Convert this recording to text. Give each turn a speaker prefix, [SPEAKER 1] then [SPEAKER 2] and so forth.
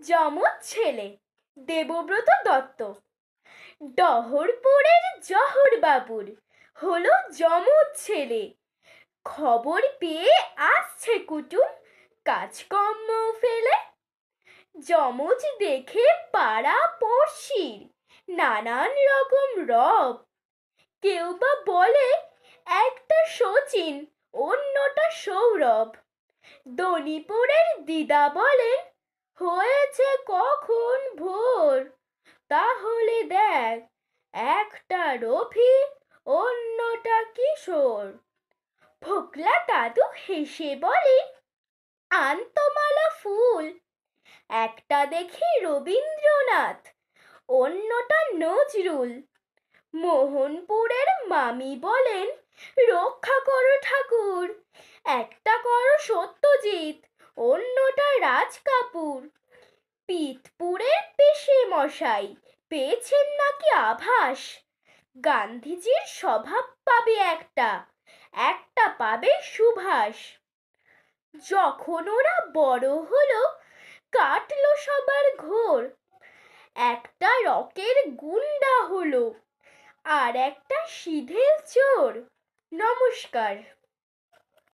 [SPEAKER 1] যমজ ছেলে দেবব্রত দত্ত। ডহরপুরের জহর বাবুর হলো যমজ ছেলে। খবর পেয়ে আসছে কুটুম কাজকর্ম ফেলে। যমজ দেখে পাড়া পড়শির নানান রকম রব। কেউ বা বলে একটা শচীন অন্যটা সৌরভ। দনিপুরের দিদা বলেন হয়েছে কখন ভোর, তাহলে দেখ একটা রফি অন্যটা কিশোর। ফোকলা দাদু হেসে বলে আন্তমালা ফুল, একটা দেখি রবীন্দ্রনাথ অন্যটা নজরুল। মোহনপুরের মামি বলেন রক্ষা করো ঠাকুর, একটা করো সত্যজিৎ অন্যটা রাজ কাপুর। পিতপুরের পেশে মশাই পেয়েছেন নাকি আভাস, গান্ধীজির স্বভাব পাবে একটা, একটা পাবে সুভাষ। যখন ওরা বড় হলো কাটলো সবার ঘোর, একটা রকের গুন্ডা হলো আর একটা সিধেল চোর। নমস্কার।